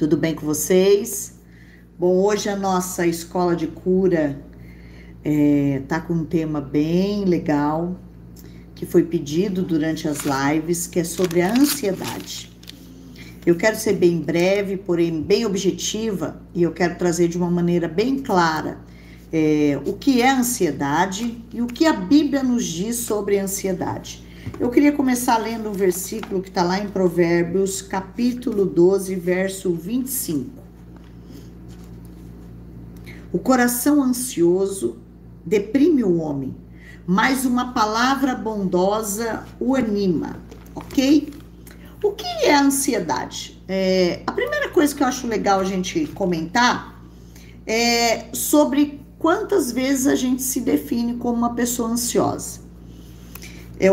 Tudo bem com vocês? Bom, hoje a nossa escola de cura tá com um tema bem legal que foi pedido durante as lives, que é sobre a ansiedade. Eu quero ser bem breve, porém bem objetiva, e eu quero trazer de uma maneira bem clara o que é ansiedade e o que a Bíblia nos diz sobre a ansiedade. Eu queria começar lendo um versículo que está lá em Provérbios, capítulo 12, verso 25. O coração ansioso deprime o homem, mas uma palavra bondosa o anima, ok? O que é a ansiedade? A primeira coisa que eu acho legal a gente comentar é sobre quantas vezes a gente se define como uma pessoa ansiosa.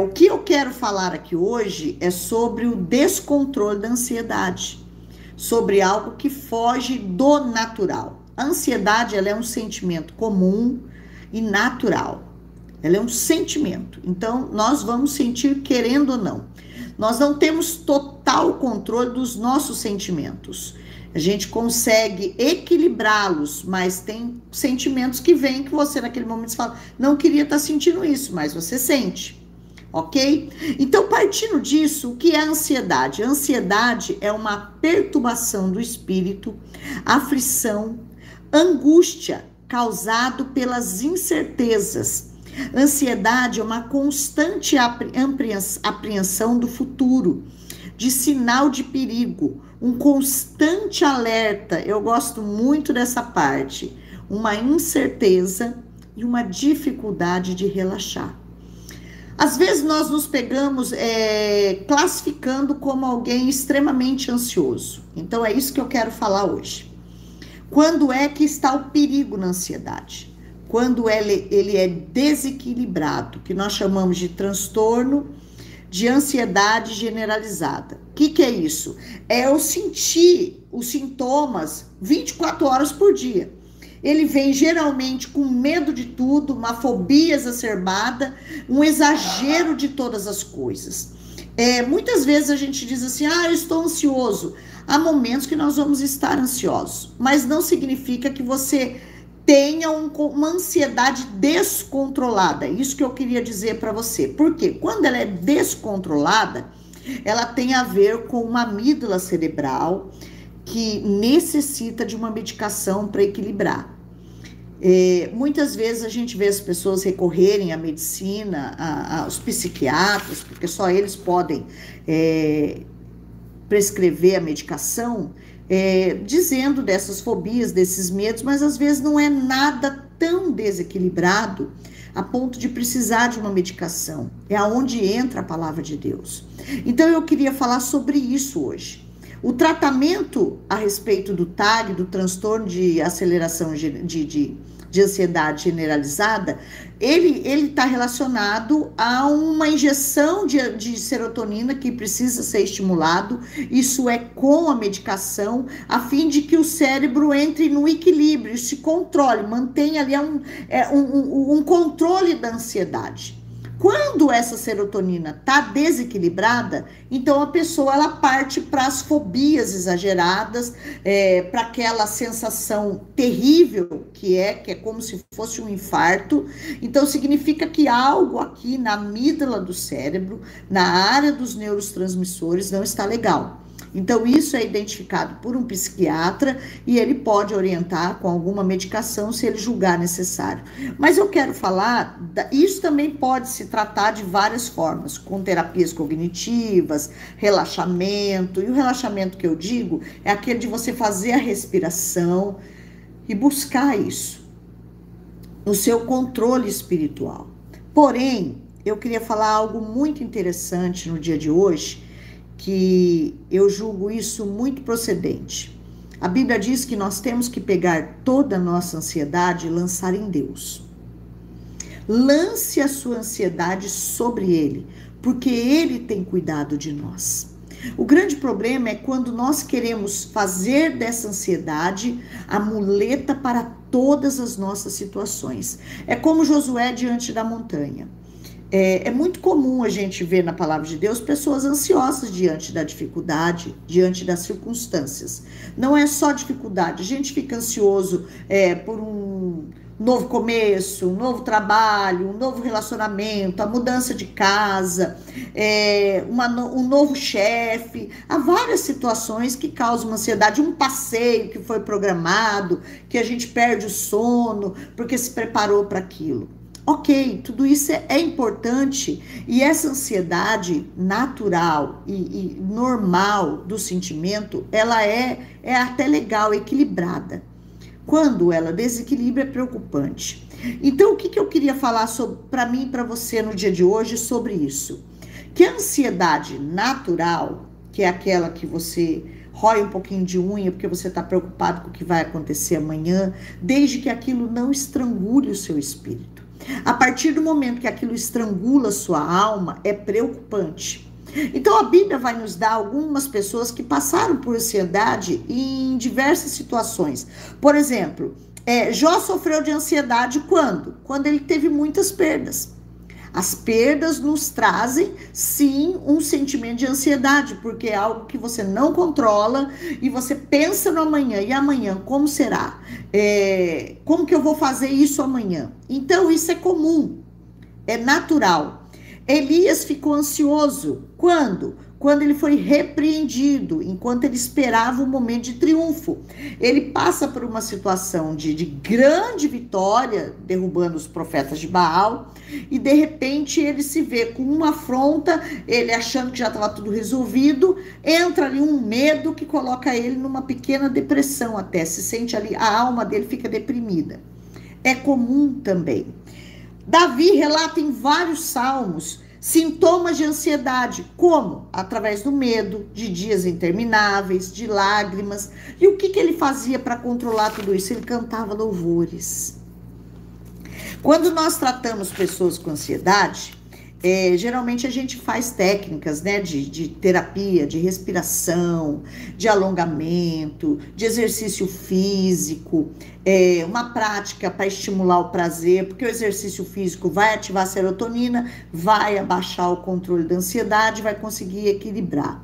O que eu quero falar aqui hoje é sobre o descontrole da ansiedade, sobre algo que foge do natural. A ansiedade, ela é um sentimento comum e natural. Ela é um sentimento. Então, nós vamos sentir querendo ou não. Nós não temos total controle dos nossos sentimentos. A gente consegue equilibrá-los, mas tem sentimentos que vêm que você naquele momento fala, não queria estar sentindo isso, mas você sente. Ok? Então, partindo disso, o que é a ansiedade? A ansiedade é uma perturbação do espírito, aflição, angústia causado pelas incertezas. Ansiedade é uma constante apreensão do futuro, de sinal de perigo, um constante alerta. Eu gosto muito dessa parte. Uma incerteza e uma dificuldade de relaxar. Às vezes nós nos pegamos classificando como alguém extremamente ansioso. Então é isso que eu quero falar hoje. Quando é que está o perigo na ansiedade? Quando ele é desequilibrado, que nós chamamos de transtorno de ansiedade generalizada. O que é isso? É eu sentir os sintomas 24 horas por dia. Ele vem geralmente com medo de tudo, uma fobia exacerbada, um exagero de todas as coisas. Muitas vezes a gente diz assim, eu estou ansioso. Há momentos que nós vamos estar ansiosos, mas não significa que você tenha uma ansiedade descontrolada. É isso que eu queria dizer para você. Porque quando ela é descontrolada, ela tem a ver com uma amígdala cerebral que necessita de uma medicação para equilibrar. Muitas vezes a gente vê as pessoas recorrerem à medicina, aos psiquiatras, porque só eles podem prescrever a medicação, dizendo dessas fobias, desses medos, mas às vezes não é nada tão desequilibrado a ponto de precisar de uma medicação. É aonde entra a palavra de Deus. Então eu queria falar sobre isso hoje. O tratamento a respeito do TAG, do transtorno de aceleração de ansiedade generalizada, ele está relacionado a uma injeção de serotonina que precisa ser estimulado. Isso é com a medicação, a fim de que o cérebro entre no equilíbrio, se controle, mantenha ali um controle da ansiedade. Quando essa serotonina está desequilibrada, então a pessoa ela parte para as fobias exageradas, para aquela sensação terrível que é como se fosse um infarto. Então significa que algo aqui na amígdala do cérebro, na área dos neurotransmissores, não está legal. Então isso é identificado por um psiquiatra e ele pode orientar com alguma medicação se ele julgar necessário. Mas eu quero falar, isso também pode se tratar de várias formas, com terapias cognitivas, relaxamento. E o relaxamento que eu digo é aquele de você fazer a respiração e buscar isso no seu controle espiritual. Porém, eu queria falar algo muito interessante no dia de hoje, que eu julgo isso muito procedente. A Bíblia diz que nós temos que pegar toda a nossa ansiedade e lançar em Deus. Lance a sua ansiedade sobre Ele, porque Ele tem cuidado de nós. O grande problema é quando nós queremos fazer dessa ansiedade a muleta para todas as nossas situações. É como Josué diante da montanha. É muito comum a gente ver na palavra de Deus pessoas ansiosas diante da dificuldade, diante das circunstâncias. Não é só dificuldade, a gente fica ansioso por um novo começo, um novo trabalho, um novo relacionamento, a mudança de casa, um novo chefe. Há várias situações que causam uma ansiedade, um passeio que foi programado, que a gente perde o sono porque se preparou para aquilo. Ok, tudo isso é importante e essa ansiedade natural e normal do sentimento, ela é até legal, equilibrada. Quando ela desequilibra, é preocupante. Então, o que eu queria falar para mim e para você no dia de hoje sobre isso? Que a ansiedade natural, que é aquela que você rói um pouquinho de unha porque você está preocupado com o que vai acontecer amanhã, desde que aquilo não estrangule o seu espírito. A partir do momento que aquilo estrangula sua alma, é preocupante. Então a Bíblia vai nos dar algumas pessoas que passaram por ansiedade em diversas situações. Por exemplo, Jó sofreu de ansiedade quando? Quando ele teve muitas perdas. As perdas nos trazem, sim, um sentimento de ansiedade, porque é algo que você não controla e você pensa no amanhã. E amanhã, como será? Como que eu vou fazer isso amanhã? Então, isso é comum, é natural. Elias ficou ansioso. Quando? Quando ele foi repreendido, enquanto ele esperava o momento de triunfo. Ele passa por uma situação de grande vitória, derrubando os profetas de Baal, e de repente ele se vê com uma afronta, ele achando que já estava tudo resolvido, entra ali um medo que coloca ele numa pequena depressão até, se sente ali, a alma dele fica deprimida. É comum também. Davi relata em vários salmos sintomas de ansiedade, como? Através do medo, de dias intermináveis, de lágrimas. E o que ele fazia para controlar tudo isso? Ele cantava louvores. Quando nós tratamos pessoas com ansiedade, geralmente a gente faz técnicas, né, de terapia, de respiração, de alongamento, de exercício físico, uma prática para estimular o prazer, porque o exercício físico vai ativar a serotonina, vai abaixar o controle da ansiedade, vai conseguir equilibrar.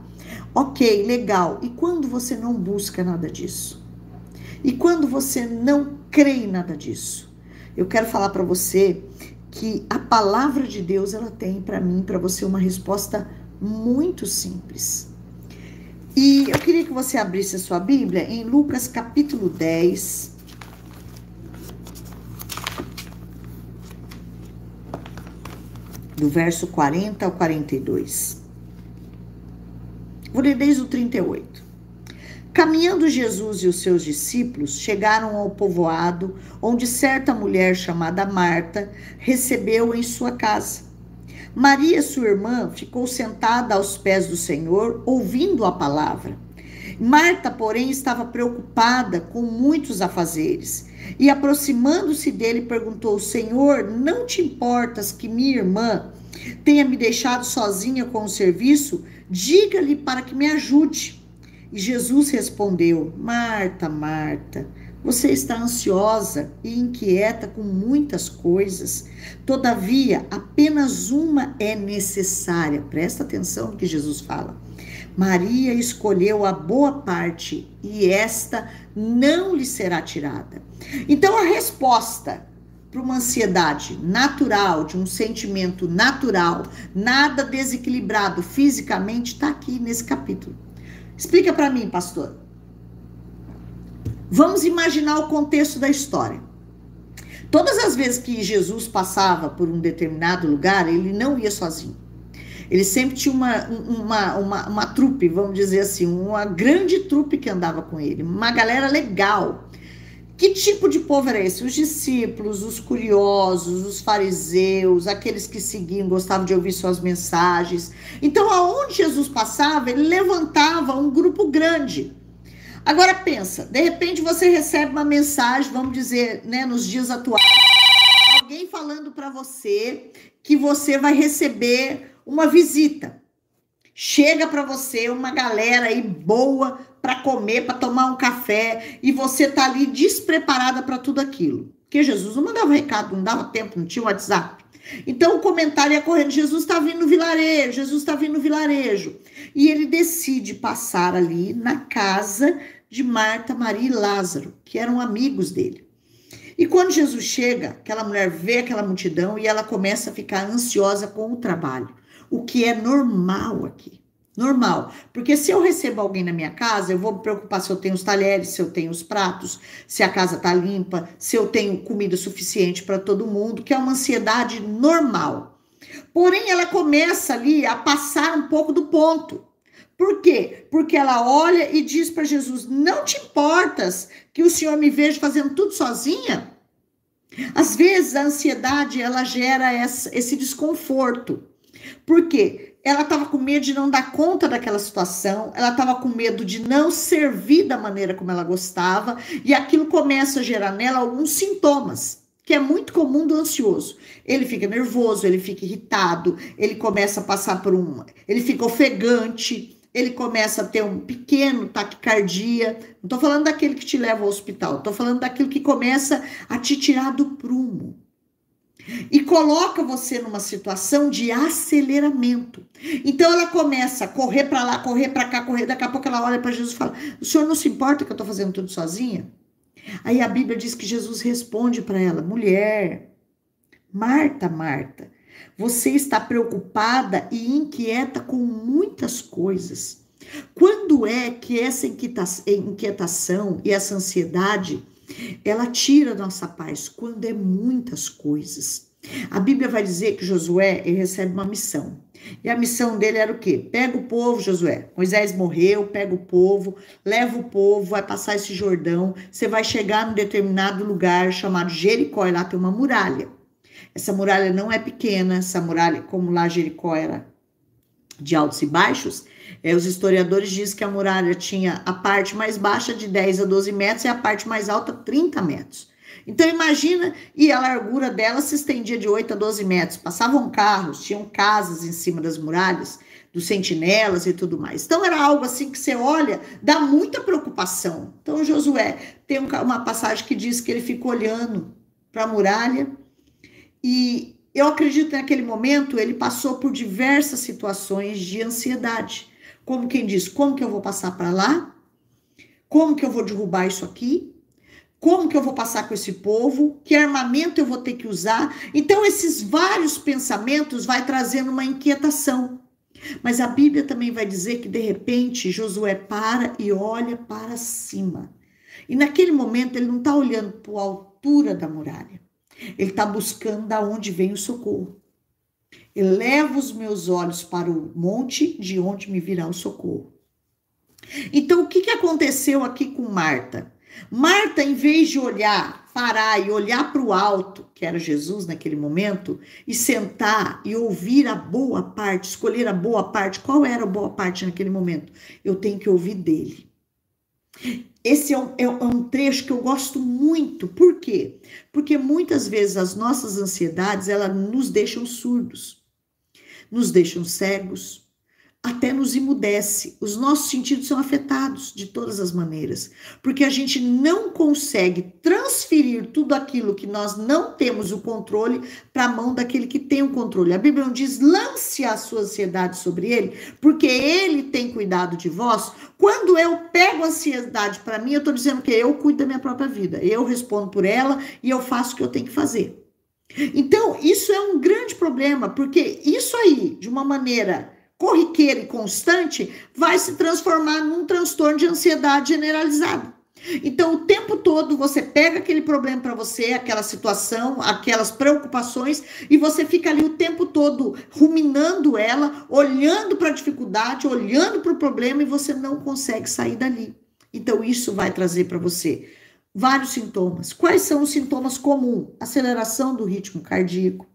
Ok, legal. E quando você não busca nada disso? E quando você não crê em nada disso? Eu quero falar para você que a palavra de Deus, ela tem para mim, para você, uma resposta muito simples. E eu queria que você abrisse a sua Bíblia em Lucas capítulo 10. Do verso 40 ao 42. Vou ler desde o 38. Caminhando Jesus e os seus discípulos chegaram ao povoado, onde certa mulher chamada Marta recebeu em sua casa. Maria, sua irmã, ficou sentada aos pés do Senhor, ouvindo a palavra. Marta, porém, estava preocupada com muitos afazeres, e aproximando-se dele, perguntou: Senhor, não te importas que minha irmã tenha me deixado sozinha com o serviço? Diga-lhe para que me ajude. E Jesus respondeu: Marta, Marta, você está ansiosa e inquieta com muitas coisas. Todavia, apenas uma é necessária. Presta atenção no que Jesus fala. Maria escolheu a boa parte e esta não lhe será tirada. Então, a resposta para uma ansiedade natural, de um sentimento natural, nada desequilibrado fisicamente, está aqui nesse capítulo. Explica para mim, pastor. Vamos imaginar o contexto da história. Todas as vezes que Jesus passava por um determinado lugar, ele não ia sozinho. Ele sempre tinha uma trupe, vamos dizer assim, uma grande trupe que andava com ele, uma galera legal. Que tipo de povo era esse? Os discípulos, os curiosos, os fariseus, aqueles que seguiam, gostavam de ouvir suas mensagens. Então, aonde Jesus passava, ele levantava um grupo grande. Agora pensa, de repente você recebe uma mensagem, vamos dizer, né, nos dias atuais, alguém falando para você que você vai receber uma visita. Chega para você uma galera aí boa para comer, para tomar um café, e você tá ali despreparada para tudo aquilo. Porque Jesus não mandava recado, não dava tempo, não tinha WhatsApp. Então o comentário ia correndo, Jesus está vindo no vilarejo, Jesus está vindo no vilarejo. E ele decide passar ali na casa de Marta, Maria e Lázaro, que eram amigos dele. E quando Jesus chega, aquela mulher vê aquela multidão e ela começa a ficar ansiosa com o trabalho, o que é normal aqui. Normal, porque se eu recebo alguém na minha casa, eu vou me preocupar se eu tenho os talheres, se eu tenho os pratos, se a casa tá limpa, se eu tenho comida suficiente para todo mundo, que é uma ansiedade normal. Porém, ela começa ali a passar um pouco do ponto. Por quê? Porque ela olha e diz para Jesus: não te importas que o Senhor me veja fazendo tudo sozinha? Às vezes a ansiedade ela gera esse desconforto. Por quê? Ela estava com medo de não dar conta daquela situação, ela estava com medo de não servir da maneira como ela gostava, e aquilo começa a gerar nela alguns sintomas, que é muito comum do ansioso. Ele fica nervoso, ele fica irritado, ele começa a passar por ele fica ofegante, ele começa a ter um pequeno taquicardia. Não estou falando daquele que te leva ao hospital, estou falando daquilo que começa a te tirar do prumo. E coloca você numa situação de aceleramento. Então ela começa a correr para lá, correr para cá, correr. Daqui a pouco ela olha para Jesus e fala: o senhor não se importa que eu estou fazendo tudo sozinha? Aí a Bíblia diz que Jesus responde para ela: mulher, Marta, Marta, você está preocupada e inquieta com muitas coisas. Quando é que essa inquietação e essa ansiedade ela tira a nossa paz? Quando é muitas coisas. A Bíblia vai dizer que Josué ele recebe uma missão. E a missão dele era o quê? Pega o povo, Josué. Moisés morreu, pega o povo, leva o povo, vai passar esse Jordão. Você vai chegar num determinado lugar chamado Jericó, e lá tem uma muralha. Essa muralha não é pequena, essa muralha, como lá Jericó era de altos e baixos, os historiadores dizem que a muralha tinha a parte mais baixa de 10 a 12 metros e a parte mais alta 30 metros. Então imagina, e a largura dela se estendia de 8 a 12 metros. Passavam carros, tinham casas em cima das muralhas, dos sentinelas e tudo mais. Então era algo assim que você olha, dá muita preocupação. Então Josué tem uma passagem que diz que ele ficou olhando para a muralha e eu acredito que naquele momento ele passou por diversas situações de ansiedade. Como quem diz, como que eu vou passar para lá? Como que eu vou derrubar isso aqui? Como que eu vou passar com esse povo? Que armamento eu vou ter que usar? Então esses vários pensamentos vai trazendo uma inquietação. Mas a Bíblia também vai dizer que de repente Josué para e olha para cima. E naquele momento ele não está olhando para a altura da muralha. Ele está buscando da onde vem o socorro. Eleva os meus olhos para o monte, de onde me virá o socorro. Então, o que aconteceu aqui com Marta? Marta, em vez de parar e olhar para o alto, que era Jesus naquele momento, e sentar e ouvir a boa parte, escolher a boa parte, qual era a boa parte naquele momento? Eu tenho que ouvir dele. Esse é um trecho que eu gosto muito. Por quê? Porque muitas vezes as nossas ansiedades, elas nos deixam surdos, nos deixam cegos, até nos emudece. Os nossos sentidos são afetados de todas as maneiras, porque a gente não consegue transferir tudo aquilo que nós não temos o controle para a mão daquele que tem o controle. A Bíblia não diz: lance a sua ansiedade sobre ele, porque ele tem cuidado de vós. Quando eu pego a ansiedade para mim, eu estou dizendo que eu cuido da minha própria vida, eu respondo por ela e eu faço o que eu tenho que fazer. Então, isso é um grande problema, porque isso aí, de uma maneira corriqueira e constante, vai se transformar num transtorno de ansiedade generalizado. Então, o tempo todo você pega aquele problema para você, aquela situação, aquelas preocupações, e você fica ali o tempo todo ruminando ela, olhando para a dificuldade, olhando para o problema, e você não consegue sair dali. Então, isso vai trazer para você vários sintomas. Quais são os sintomas comuns? Aceleração do ritmo cardíaco,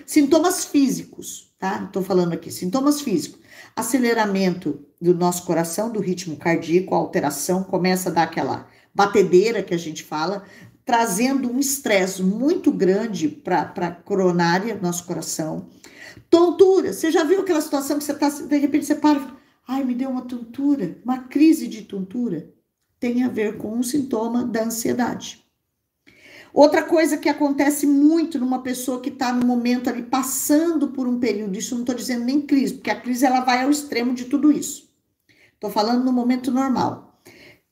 sintomas físicos, tá? Estou falando aqui, sintomas físicos. Aceleramento do nosso coração, do ritmo cardíaco, a alteração, começa a dar aquela batedeira que a gente fala, trazendo um estresse muito grande para a coronária, nosso coração. Tontura, você já viu aquela situação que você está, de repente você para, ai, me deu uma tontura, uma crise de tontura? Tem a ver com um sintoma da ansiedade. Outra coisa que acontece muito numa pessoa que está no momento ali passando por um período, isso não estou dizendo nem crise, porque a crise ela vai ao extremo de tudo isso. Estou falando no momento normal.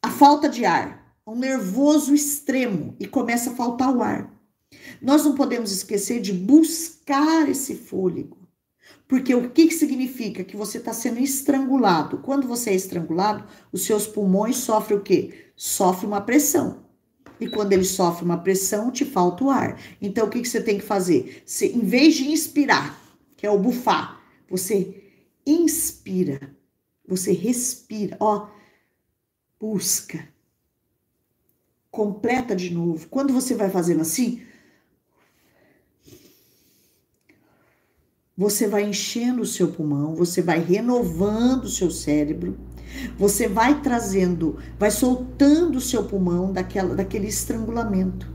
A falta de ar, um nervoso extremo e começa a faltar o ar. Nós não podemos esquecer de buscar esse fôlego. Porque o que significa? Que você está sendo estrangulado. Quando você é estrangulado, os seus pulmões sofrem o quê? Sofrem uma pressão. E quando ele sofre uma pressão, te falta o ar. Então, o que você tem que fazer? Você, em vez de inspirar, que é o bufar, você inspira. Você respira. Ó, busca. Completa de novo. Quando você vai fazendo assim, você vai enchendo o seu pulmão, você vai renovando o seu cérebro, você vai trazendo, vai soltando o seu pulmão daquele estrangulamento.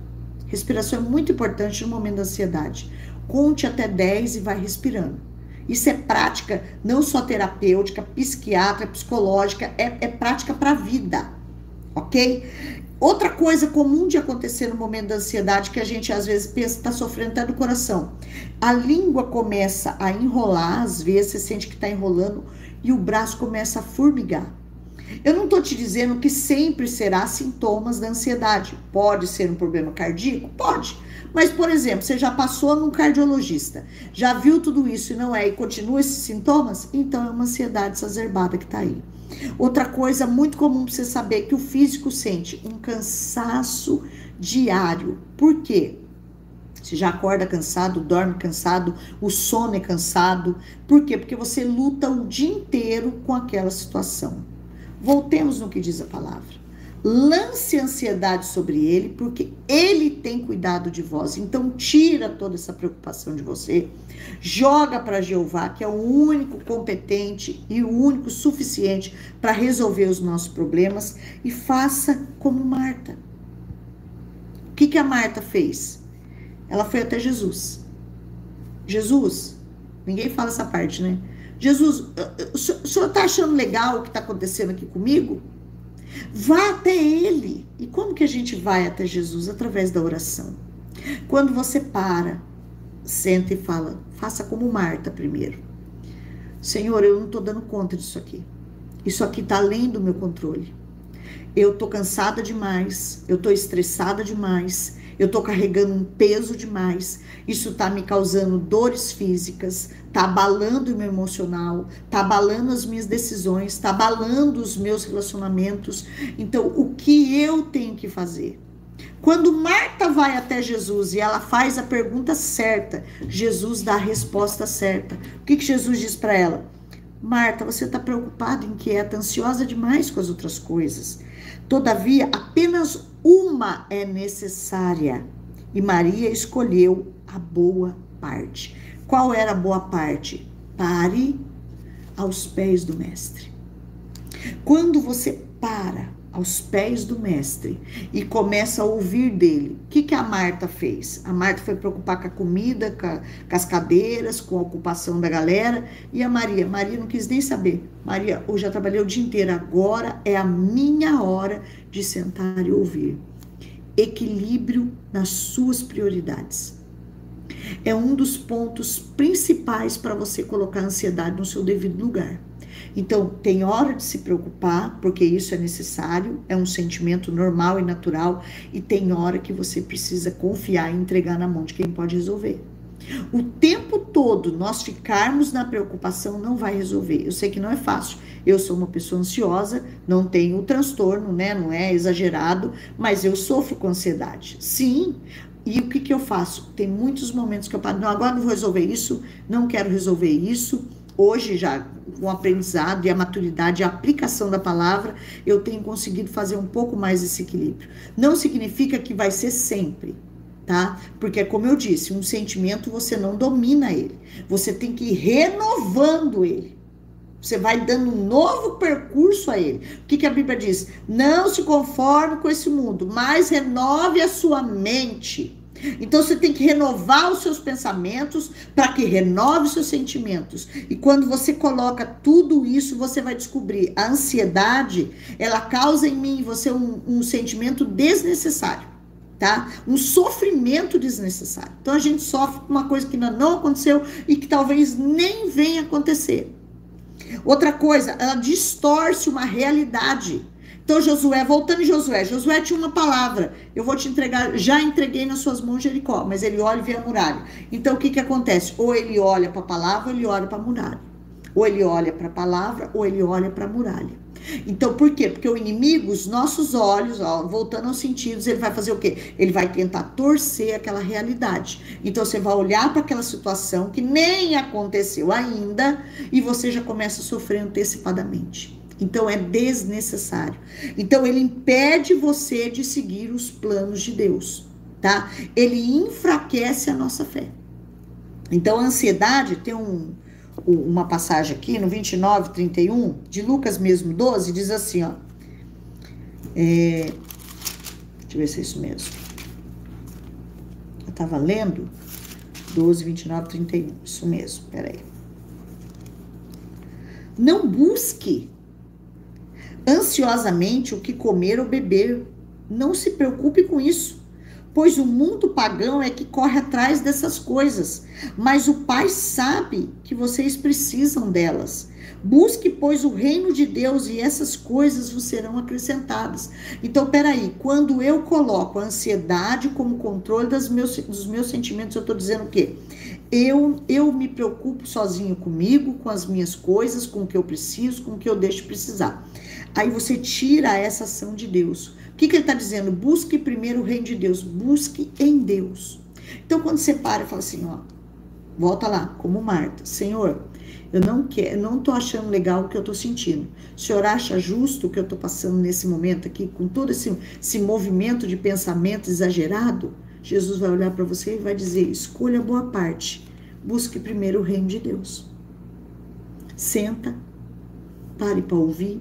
Respiração é muito importante no momento da ansiedade. Conte até 10 e vai respirando. Isso é prática, não só terapêutica, psiquiatra, psicológica, é prática para a vida, ok? Outra coisa comum de acontecer no momento da ansiedade, que a gente às vezes pensa, está sofrendo até do coração. A língua começa a enrolar, às vezes você sente que está enrolando e o braço começa a formigar. Eu não estou te dizendo que sempre será sintomas da ansiedade. Pode ser um problema cardíaco? Pode. Mas, por exemplo, você já passou num cardiologista, já viu tudo isso e não é, e continua esses sintomas? Então é uma ansiedade exacerbada que está aí. Outra coisa muito comum para você saber que o físico sente um cansaço diário. Por quê? Você já acorda cansado, dorme cansado, o sono é cansado. Por quê? Porque você luta o dia inteiro com aquela situação. Voltemos no que diz a palavra. Lance a ansiedade sobre ele, porque ele tem cuidado de vós. Então, tira toda essa preocupação de você. Joga para Jeová, que é o único competente e o único suficiente para resolver os nossos problemas. E faça como Marta. O que a Marta fez? Ela foi até Jesus. Jesus, ninguém fala essa parte, né? Jesus, o senhor está achando legal o que está acontecendo aqui comigo? Vá até ele. E como que a gente vai até Jesus? Através da oração. Quando você para, senta e fala, faça como Marta primeiro. Senhor, eu não estou dando conta disso aqui. Isso aqui está além do meu controle. Eu estou cansada demais, eu estou estressada demais, eu estou carregando um peso demais, isso está me causando dores físicas, está abalando o meu emocional, está abalando as minhas decisões, está abalando os meus relacionamentos. Então, o que eu tenho que fazer? Quando Marta vai até Jesus e ela faz a pergunta certa, Jesus dá a resposta certa. O que Jesus diz para ela? Marta, você está preocupada, inquieta, ansiosa demais com as outras coisas. Todavia, apenas uma é necessária. E Maria escolheu a boa parte. Qual era a boa parte? Pare aos pés do mestre. Quando você para aos pés do mestre e começa a ouvir dele, o que a Marta fez? A Marta foi preocupar com a comida, com as cadeiras, com a ocupação da galera. E a Maria não quis nem saber. Maria, eu já trabalhei o dia inteiro, agora é a minha hora de sentar e ouvir. Equilíbrio nas suas prioridades. É um dos pontos principais para você colocar a ansiedade no seu devido lugar. Então, tem hora de se preocupar, porque isso é necessário, é um sentimento normal e natural, e tem hora que você precisa confiar e entregar na mão de quem pode resolver. O tempo todo nós ficarmos na preocupação não vai resolver. Eu sei que não é fácil. Eu sou uma pessoa ansiosa, não tenho o transtorno, né? Não é exagerado, mas eu sofro com ansiedade. Sim. E o que eu faço? Tem muitos momentos que eu falo, não, agora não vou resolver isso, não quero resolver isso. Hoje, já com o aprendizado e a maturidade e a aplicação da palavra, eu tenho conseguido fazer um pouco mais esse equilíbrio. Não significa que vai ser sempre, tá? Porque, como eu disse, um sentimento você não domina ele. Você tem que ir renovando ele. Você vai dando um novo percurso a ele. O que a Bíblia diz? Não se conforme com esse mundo, mas renove a sua mente. Então você tem que renovar os seus pensamentos para que renove os seus sentimentos. E quando você coloca tudo isso, você vai descobrir a ansiedade, ela causa em mim e você um sentimento desnecessário. tá? Um sofrimento desnecessário. Então a gente sofre com uma coisa que ainda não aconteceu e que talvez nem venha acontecer. Outra coisa, ela distorce uma realidade. Então Josué, voltando em Josué tinha uma palavra: eu vou te entregar, já entreguei nas suas mãos Jericó, mas ele olha e vê a muralha. Então o que que acontece? Ou ele olha para a palavra, ou ele olha para a muralha. Ou ele olha para a palavra, ou ele olha para a muralha. Então, por quê? Porque o inimigo, os nossos olhos, ó, voltando aos sentidos, ele vai fazer o quê? Ele vai tentar torcer aquela realidade. Então, você vai olhar para aquela situação que nem aconteceu ainda e você já começa a sofrer antecipadamente. Então, é desnecessário. Então, ele impede você de seguir os planos de Deus, tá? Ele enfraquece a nossa fé. Então, a ansiedade tem uma passagem aqui no 29, 31, de Lucas mesmo, 12, diz assim, ó. Deixa eu ver se é isso mesmo. Eu tava lendo 12, 29, 31, isso mesmo, peraí. Não busque ansiosamente o que comer ou beber, não se preocupe com isso, pois o mundo pagão é que corre atrás dessas coisas, mas o Pai sabe que vocês precisam delas. Busque, pois, o reino de Deus e essas coisas vos serão acrescentadas. Então, peraí, quando eu coloco a ansiedade como controle dos meus sentimentos, eu estou dizendo o quê? Eu me preocupo sozinho comigo, com as minhas coisas, com o que eu preciso, com o que eu deixo de precisar. Aí você tira essa ação de Deus. O que ele está dizendo? Busque primeiro o reino de Deus. Busque em Deus. Então, quando você para e fala assim, ó, volta lá, como Marta. Senhor, eu não tô achando legal o que eu tô sentindo. O Senhor acha justo o que eu tô passando nesse momento aqui, com todo esse movimento de pensamento exagerado? Jesus vai olhar para você e vai dizer, escolha a boa parte. Busque primeiro o reino de Deus. Senta, pare para ouvir,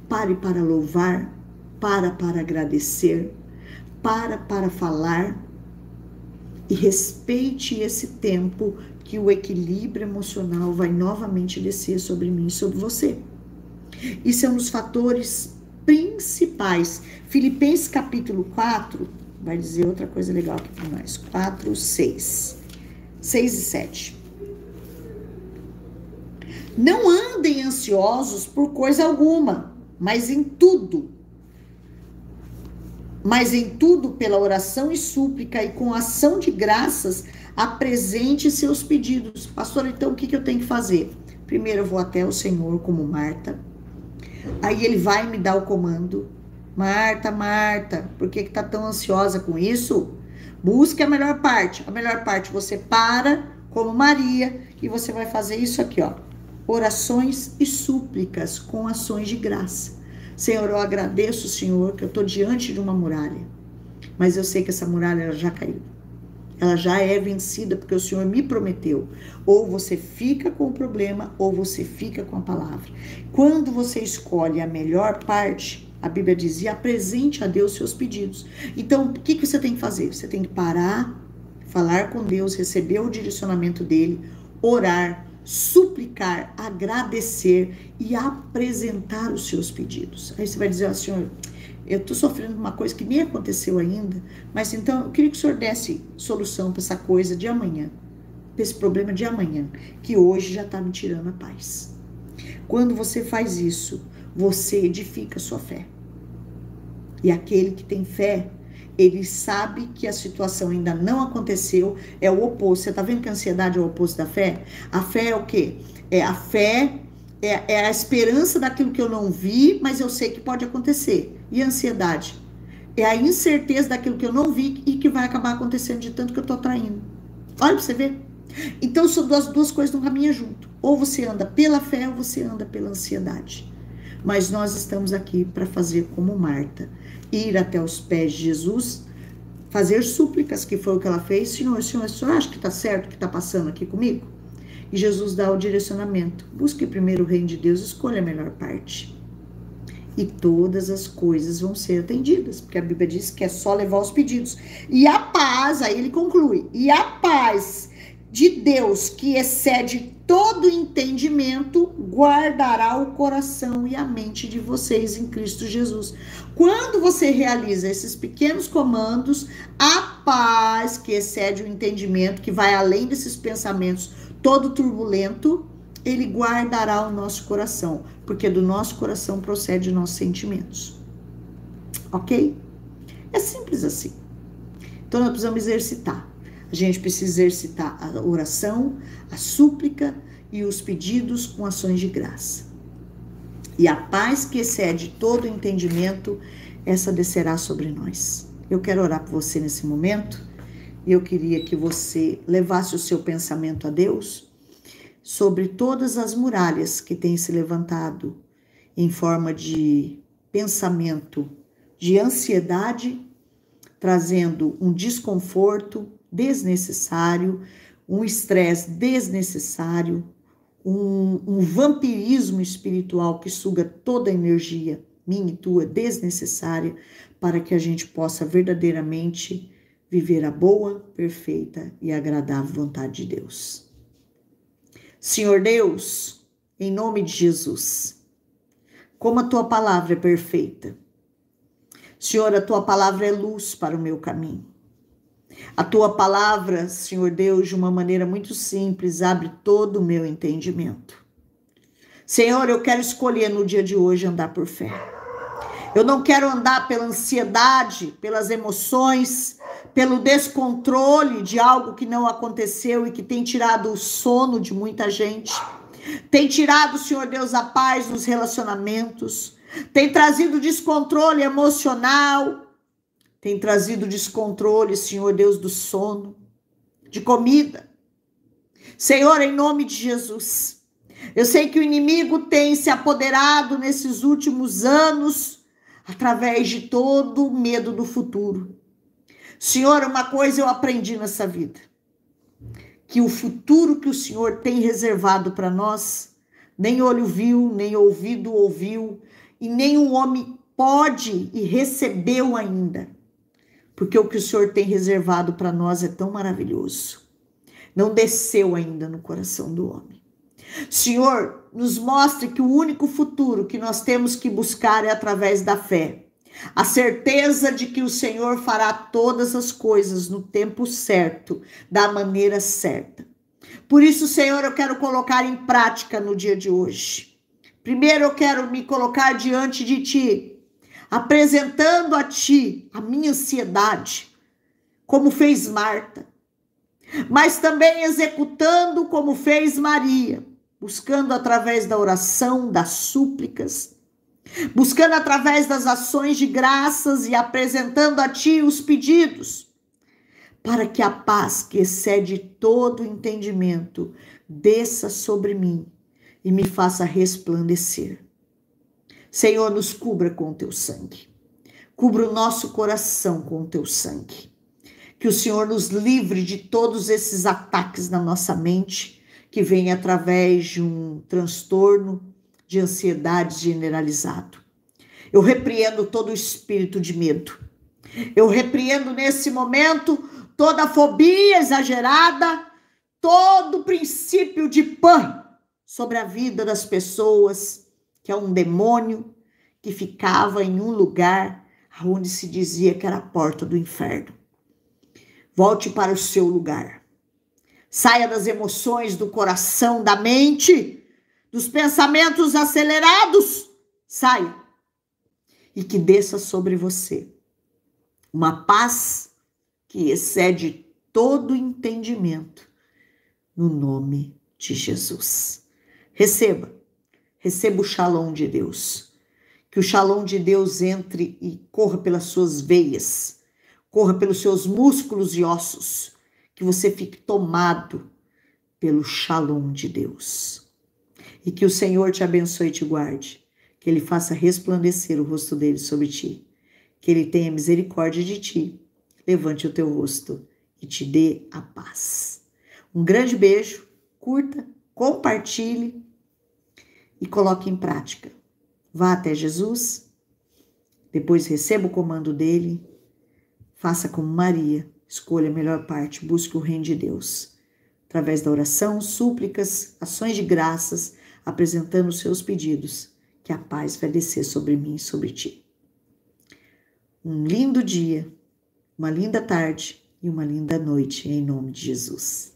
pare para louvar, para agradecer, para falar e respeite esse tempo que o equilíbrio emocional vai novamente descer sobre mim e sobre você. Isso é um dos fatores principais. Filipenses capítulo 4 vai dizer outra coisa legal aqui para nós. 4, 6 e 7. Não andem ansiosos por coisa alguma, mas em tudo, pela oração e súplica e com ação de graças, apresente seus pedidos. Pastor, então o que eu tenho que fazer? Primeiro eu vou até o Senhor como Marta, aí ele vai me dar o comando. Marta, por que tá tão ansiosa com isso? Busque a melhor parte. A melhor parte você para como Maria e você vai fazer isso aqui, ó. Orações e súplicas com ações de graça. Senhor, eu agradeço, Senhor, que eu estou diante de uma muralha, mas eu sei que essa muralha ela já caiu. Ela já é vencida, porque o Senhor me prometeu. Ou você fica com o problema, ou você fica com a palavra. Quando você escolhe a melhor parte, a Bíblia dizia, apresente a Deus seus pedidos. Então, o que você tem que fazer? Você tem que parar, falar com Deus, receber o direcionamento dele, orar, suplicar, agradecer e apresentar os seus pedidos. Aí você vai dizer, Senhor, eu estou sofrendo uma coisa que nem aconteceu ainda, mas então eu queria que o Senhor desse solução para essa coisa de amanhã, para esse problema de amanhã, que hoje já está me tirando a paz. Quando você faz isso, você edifica a sua fé. E aquele que tem fé, ele sabe que a situação ainda não aconteceu, é o oposto. Você tá vendo que a ansiedade é o oposto da fé? A fé é o quê? A fé é a esperança daquilo que eu não vi, mas eu sei que pode acontecer. E a ansiedade? É a incerteza daquilo que eu não vi e que vai acabar acontecendo de tanto que eu tô atraindo. Olha pra você ver. Então, são duas coisas não caminham junto. Ou você anda pela fé ou você anda pela ansiedade. Mas nós estamos aqui para fazer como Marta. Ir até os pés de Jesus, fazer súplicas, que foi o que ela fez. Senhor, o senhor acha que está certo o que está passando aqui comigo? E Jesus dá o direcionamento. Busque primeiro o reino de Deus, escolha a melhor parte. E todas as coisas vão ser atendidas, porque a Bíblia diz que é só levar os pedidos. E a paz, aí ele conclui, e a paz de Deus, que excede todo entendimento, guardará o coração e a mente de vocês em Cristo Jesus. Quando você realiza esses pequenos comandos, a paz que excede o entendimento, que vai além desses pensamentos todo turbulento, ele guardará o nosso coração, porque do nosso coração procede os nossos sentimentos. Ok? É simples assim. Então nós precisamos exercitar. A gente precisa exercitar a oração, a súplica e os pedidos com ações de graça. E a paz que excede todo o entendimento, essa descerá sobre nós. Eu quero orar por você nesse momento e eu queria que você levasse o seu pensamento a Deus sobre todas as muralhas que têm se levantado em forma de pensamento de ansiedade, trazendo um desconforto desnecessário, um estresse desnecessário, um vampirismo espiritual que suga toda a energia minha e tua desnecessária, para que a gente possa verdadeiramente viver a boa, perfeita e agradável vontade de Deus. Senhor Deus, em nome de Jesus, como a tua palavra é perfeita. Senhor, a tua palavra é luz para o meu caminho. A tua palavra, Senhor Deus, de uma maneira muito simples, abre todo o meu entendimento. Senhor, eu quero escolher no dia de hoje andar por fé. Eu não quero andar pela ansiedade, pelas emoções, pelo descontrole de algo que não aconteceu e que tem tirado o sono de muita gente. Tem tirado, Senhor Deus, a paz nos relacionamentos. Tem trazido descontrole emocional. Tem trazido descontrole, Senhor Deus, do sono, de comida. Senhor, em nome de Jesus, eu sei que o inimigo tem se apoderado nesses últimos anos através de todo o medo do futuro. Senhor, uma coisa eu aprendi nessa vida, que o futuro que o Senhor tem reservado para nós, nem olho viu, nem ouvido ouviu, e nenhum homem pode e recebeu ainda. Porque o que o Senhor tem reservado para nós é tão maravilhoso. Não desceu ainda no coração do homem. Senhor, nos mostre que o único futuro que nós temos que buscar é através da fé. A certeza de que o Senhor fará todas as coisas no tempo certo, da maneira certa. Por isso, Senhor, eu quero colocar em prática no dia de hoje. Primeiro, eu quero me colocar diante de Ti, apresentando a Ti a minha ansiedade, como fez Marta, mas também executando como fez Maria, buscando através da oração, das súplicas, buscando através das ações de graças e apresentando a Ti os pedidos, para que a paz que excede todo o entendimento desça sobre mim e me faça resplandecer. Senhor, nos cubra com o Teu sangue. Cubra o nosso coração com o Teu sangue. Que o Senhor nos livre de todos esses ataques na nossa mente, que vêm através de um transtorno de ansiedade generalizado. Eu repreendo todo o espírito de medo. Eu repreendo nesse momento toda a fobia exagerada, todo o princípio de pânico sobre a vida das pessoas, que é um demônio que ficava em um lugar onde se dizia que era a porta do inferno. Volte para o seu lugar. Saia das emoções do coração, da mente, dos pensamentos acelerados. Saia. E que desça sobre você uma paz que excede todo entendimento, no nome de Jesus. Receba o shalom de Deus. Que o shalom de Deus entre e corra pelas suas veias, corra pelos seus músculos e ossos, que você fique tomado pelo shalom de Deus. E que o Senhor te abençoe e te guarde, que Ele faça resplandecer o rosto dele sobre ti, que Ele tenha misericórdia de ti, levante o teu rosto e te dê a paz. Um grande beijo, curta, compartilhe e coloque em prática. Vá até Jesus, depois receba o comando dele, faça como Maria, escolha a melhor parte, busque o reino de Deus. através da oração, súplicas, ações de graças, apresentando os seus pedidos, que a paz vai descer sobre mim e sobre ti. Um lindo dia, uma linda tarde e uma linda noite, em nome de Jesus.